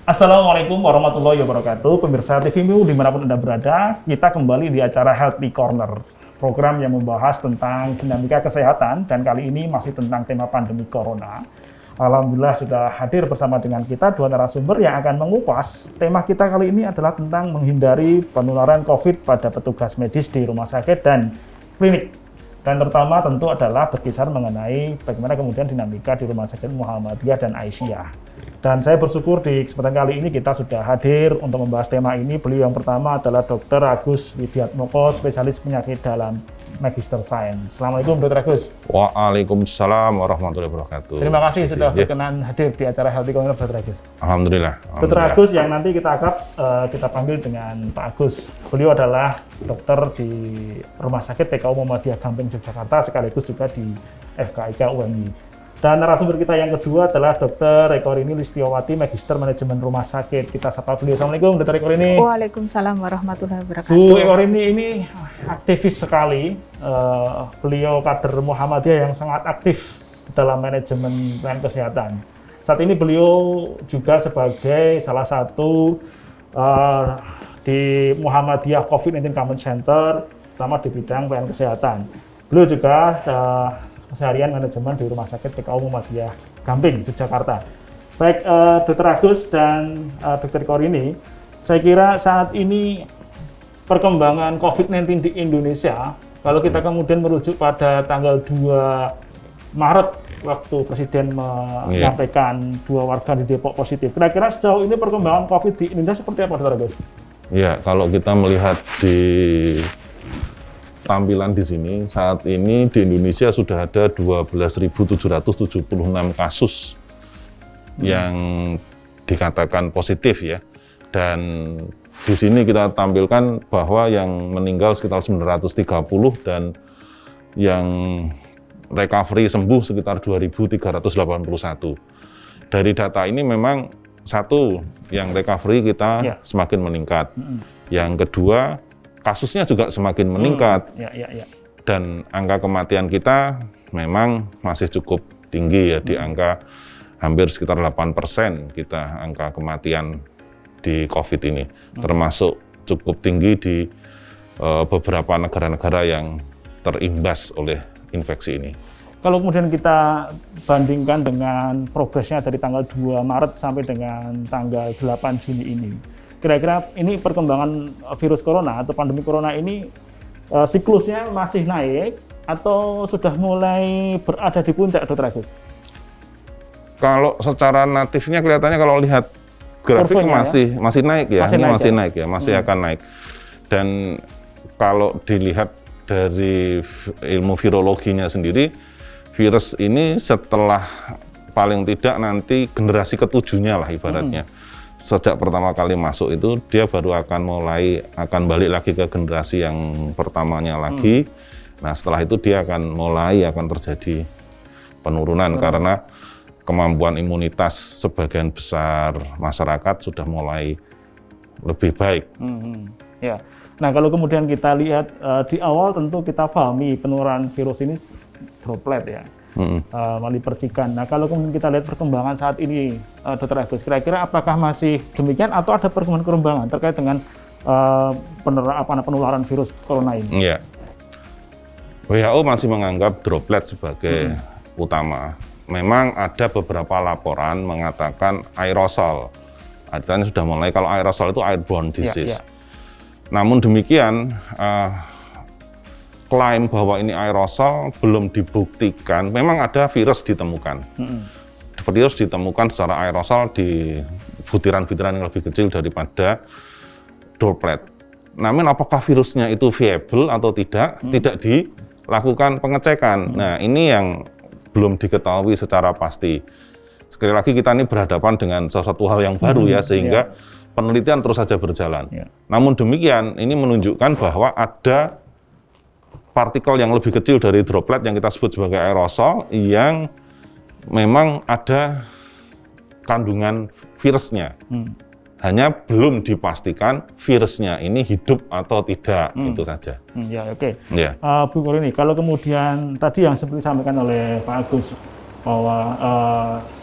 Assalamualaikum warahmatullahi wabarakatuh. Pemirsa TVMU dimanapun Anda berada, kita kembali di acara Healthy Corner, program yang membahas tentang dinamika kesehatan, dan kali ini masih tentang tema pandemi Corona. Alhamdulillah sudah hadir bersama dengan kita dua narasumber yang akan mengupas. Tema kita kali ini adalah tentang menghindari penularan COVID pada petugas medis di rumah sakit dan klinik. Dan terutama tentu adalah berkisar mengenai bagaimana kemudian dinamika di Rumah Sakit Muhammadiyah dan Aisyah. Dan saya bersyukur di kesempatan kali ini kita sudah hadir untuk membahas tema ini. Beliau yang pertama adalah Dr. Agus Widiatmoko, spesialis penyakit dalam Magister Sains. Assalamualaikum Dr. Agus. Waalaikumsalam warahmatullahi wabarakatuh. Terima kasih sudah berkenan hadir di acara Healthy Corner, Dr. Agus. Alhamdulillah. Dr. Agus yang nanti kita panggil dengan Pak Agus. Beliau adalah dokter di Rumah Sakit PKU Muhammadiyah Gamping Yogyakarta, sekaligus juga di FKIK UMI. Dan narasumber kita yang kedua adalah Dr. Eko Rini Listiawati, Magister Manajemen Rumah Sakit. Kita sapa beliau. Assalamualaikum, Dr. Eko Rini. Waalaikumsalam warahmatullahi wabarakatuh. Bu Eko Rini ini aktivis sekali. Beliau kader Muhammadiyah yang sangat aktif dalam manajemen pelayanan kesehatan. Saat ini beliau juga sebagai salah satu di Muhammadiyah COVID-19 Command Center, terutama di bidang pelayanan kesehatan. Beliau juga seharian manajemen di Rumah Sakit PKU Muhammadiyah Gamping Yogyakarta. Baik, Dr. Agus dan Dr. Eko Rini, saya kira saat ini perkembangan COVID-19 di Indonesia, kalau kita kemudian merujuk pada tanggal 2 Maret waktu Presiden menyampaikan 2 warga di Depok positif. Kira-kira sejauh ini perkembangan COVID di Indonesia seperti apa, Dr. Agus? Ya, kalau kita melihat di tampilan di sini, saat ini di Indonesia sudah ada 12.776 kasus yang dikatakan positif ya. Dan di sini kita tampilkan bahwa yang meninggal sekitar 930 dan yang recovery sembuh sekitar 2.381. Dari data ini memang satu, yang recovery kita semakin meningkat. Yang kedua, kasusnya juga semakin meningkat. Dan angka kematian kita memang masih cukup tinggi ya, di angka hampir sekitar 8% kita angka kematian di COVID ini. Termasuk cukup tinggi di beberapa negara-negara yang terimbas oleh infeksi ini. Kalau kemudian kita bandingkan dengan progresnya dari tanggal 2 Maret sampai dengan tanggal 8 Juni ini, kira-kira ini perkembangan virus corona atau pandemi corona ini siklusnya masih naik atau sudah mulai berada di puncak, Dr. Agus? Kalau secara natifnya kelihatannya kalau lihat grafik masih naik ya, masih akan naik. Dan kalau dilihat dari ilmu virologinya sendiri, virus ini setelah paling tidak nanti generasi ketujuhnya lah ibaratnya. Sejak pertama kali masuk itu dia baru akan balik lagi ke generasi yang pertamanya lagi. Nah, setelah itu dia akan terjadi penurunan karena kemampuan imunitas sebagian besar masyarakat sudah mulai lebih baik. Ya. Nah, kalau kemudian kita lihat di awal tentu kita pahami penularan virus ini droplet ya. Melalui percikan. Nah, kalau kemudian kita lihat perkembangan saat ini, Dr. Agus, kira-kira apakah masih demikian atau ada perkembangan terkait dengan penularan virus corona ini? Iya. WHO masih menganggap droplet sebagai utama. Memang ada beberapa laporan mengatakan aerosol. Artinya sudah mulai, kalau aerosol itu airborne disease. Namun demikian, klaim bahwa ini aerosol belum dibuktikan. Memang ada virus ditemukan. Virus ditemukan secara aerosol di butiran-butiran yang lebih kecil daripada droplet. Namun apakah virusnya itu viable atau tidak? Tidak dilakukan pengecekan. Nah, ini yang belum diketahui secara pasti. Sekali lagi kita ini berhadapan dengan sesuatu hal yang baru ya, sehingga penelitian terus saja berjalan. Namun demikian, ini menunjukkan bahwa ada partikel yang lebih kecil dari droplet yang kita sebut sebagai aerosol yang memang ada kandungan virusnya. Hanya belum dipastikan virusnya ini hidup atau tidak, itu saja. Ya, oke. Bu Eko Rini, kalau kemudian tadi yang seperti disampaikan oleh Pak Agus, bahwa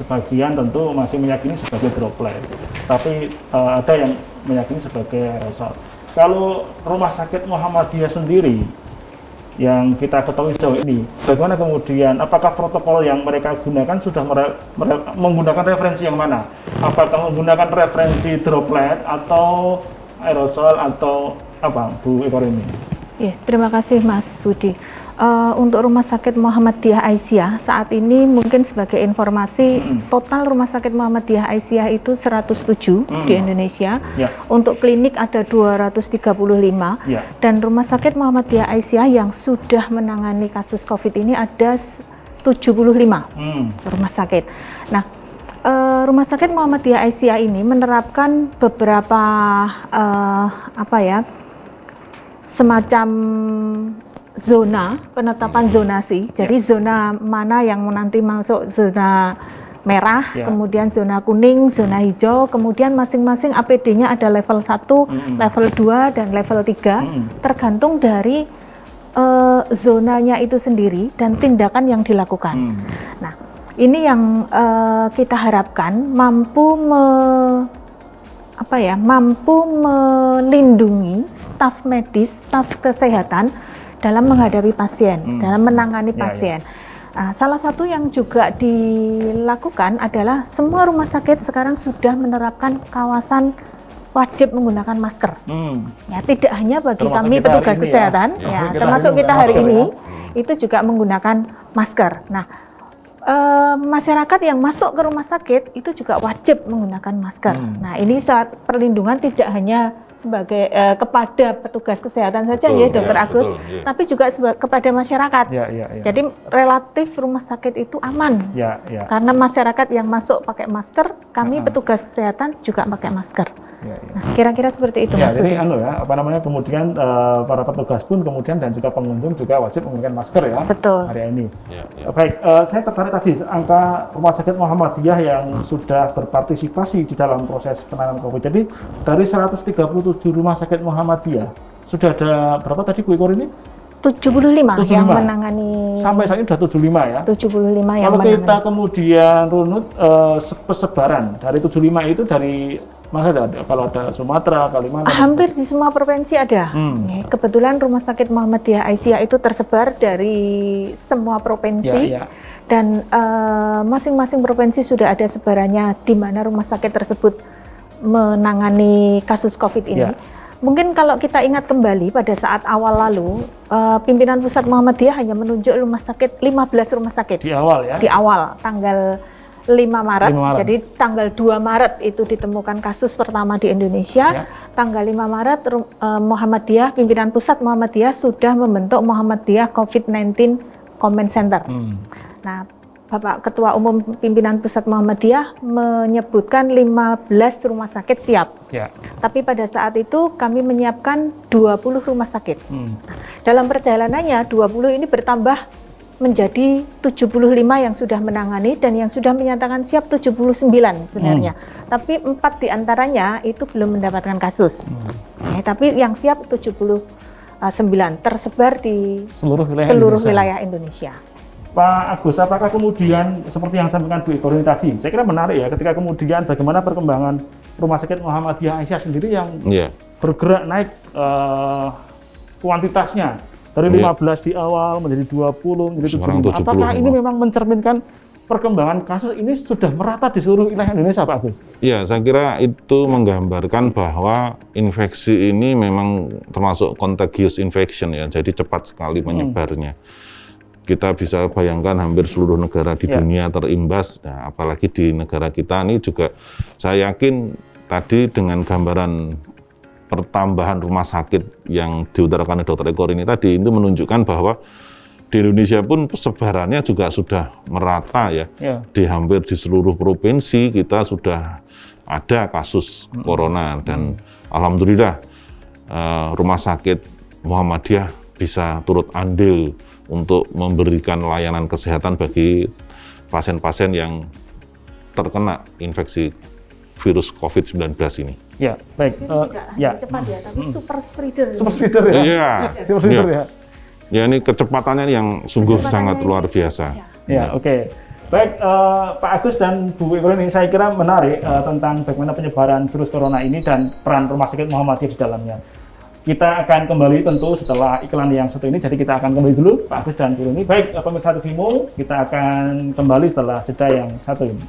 sebagian tentu masih meyakini sebagai droplet, tapi ada yang meyakini sebagai aerosol. Kalau Rumah Sakit Muhammadiyah sendiri yang kita ketahui sejauh ini, bagaimana kemudian, apakah protokol yang mereka gunakan sudah menggunakan referensi yang mana? Apakah menggunakan referensi droplet atau aerosol atau apa, Bu Eko ini? Ya, terima kasih Mas Budi. Untuk Rumah Sakit Muhammadiyah Aisyah saat ini mungkin sebagai informasi, total Rumah Sakit Muhammadiyah Aisyah itu 107 di Indonesia. Untuk klinik ada 235 dan Rumah Sakit Muhammadiyah Aisyah yang sudah menangani kasus COVID ini ada 75 rumah sakit. Nah, Rumah Sakit Muhammadiyah Aisyah ini menerapkan beberapa semacam zona, penetapan zonasi. Jadi zona mana yang nanti masuk zona merah, kemudian zona kuning, zona hijau, kemudian masing-masing APD-nya ada level 1, level 2, dan level 3, tergantung dari zonanya itu sendiri dan tindakan yang dilakukan. Nah, ini yang kita harapkan mampu melindungi staf medis, staf kesehatan dalam menghadapi pasien, dalam menangani pasien. Salah satu yang juga dilakukan adalah semua rumah sakit sekarang sudah menerapkan kawasan wajib menggunakan masker. Ya, tidak hanya bagi kami petugas kesehatan, termasuk kita hari ini, itu juga menggunakan masker. Nah, masyarakat yang masuk ke rumah sakit itu juga wajib menggunakan masker. Nah, ini saat perlindungan tidak hanya sebagai kepada petugas kesehatan saja, Dokter Agus, tapi juga kepada masyarakat. Jadi relatif rumah sakit itu aman, karena masyarakat yang masuk pakai masker, kami petugas kesehatan juga pakai masker. Nah, kira-kira seperti itu, Mas. Jadi kemudian para petugas pun kemudian dan juga pengunjung juga wajib menggunakan masker ya. Betul. Hari ini. Baik, saya tertarik tadi angka Rumah Sakit Muhammadiyah yang sudah berpartisipasi di dalam proses penanganan COVID. Jadi dari 137 Rumah Sakit Muhammadiyah sudah ada berapa tadi Bu Eko ini? 75 yang menangani. Sampai saat ini sudah 75 ya? 75 yang kalau menangani. Kita kemudian runut persebaran dari 75 itu dari mana ada? Kalau ada Sumatera, Kalimantan? Hampir di semua provinsi ada. Kebetulan Rumah Sakit Muhammadiyah Aisyah itu tersebar dari semua provinsi. Dan masing-masing provinsi sudah ada sebarannya di mana rumah sakit tersebut menangani kasus COVID ini. Mungkin kalau kita ingat kembali pada saat awal lalu, pimpinan pusat Muhammadiyah hanya menunjuk rumah sakit 15 rumah sakit. Di awal ya? Di awal, tanggal 5 Maret. Jadi tanggal 2 Maret itu ditemukan kasus pertama di Indonesia. Tanggal 5 Maret Muhammadiyah, pimpinan pusat Muhammadiyah sudah membentuk Muhammadiyah COVID-19 Command Center. Nah, Bapak Ketua Umum Pimpinan Pusat Muhammadiyah menyebutkan 15 rumah sakit siap. Tapi pada saat itu kami menyiapkan 20 rumah sakit. Dalam perjalanannya 20 ini bertambah menjadi 75 yang sudah menangani dan yang sudah menyatakan siap 79 sebenarnya. Tapi 4 diantaranya itu belum mendapatkan kasus. Tapi yang siap 79 tersebar di seluruh wilayah Indonesia. Pak Agus, apakah kemudian seperti yang sampaikan Bu Eko tadi, saya kira menarik ya ketika kemudian bagaimana perkembangan Rumah Sakit Muhammadiyah Aisyah sendiri yang bergerak naik kuantitasnya dari 15 di awal menjadi 20 menjadi 75. Apakah ini memang mencerminkan perkembangan kasus ini sudah merata di seluruh wilayah Indonesia, Pak Agus? Iya, saya kira itu menggambarkan bahwa infeksi ini memang termasuk contagious infection ya, jadi cepat sekali menyebarnya. Kita bisa bayangkan hampir seluruh negara di dunia terimbas, nah, apalagi di negara kita ini juga saya yakin tadi dengan gambaran pertambahan rumah sakit yang diutarakan oleh Dr. Eko ini tadi itu menunjukkan bahwa di Indonesia pun persebarannya juga sudah merata ya. Di hampir di seluruh provinsi kita sudah ada kasus corona dan alhamdulillah Rumah Sakit Muhammadiyah bisa turut andil untuk memberikan layanan kesehatan bagi pasien-pasien yang terkena infeksi virus COVID-19 ini. Ya, baik. Cepat ya, tapi super spreader. Super spreader ya? Iya. Super spreader ya? Ya, ini kecepatannya yang sungguh sangat luar biasa. Ya, oke. Baik, Pak Agus dan Bu Eko ini saya kira menarik tentang bagaimana penyebaran virus corona ini dan peran Rumah Sakit Muhammadiyah di dalamnya. Kita akan kembali tentu setelah iklan yang satu ini, jadi kita akan kembali dulu Pak Agus dan Bu Eko ini. Baik, pemirsa TVMO, kita akan kembali setelah jeda yang satu ini.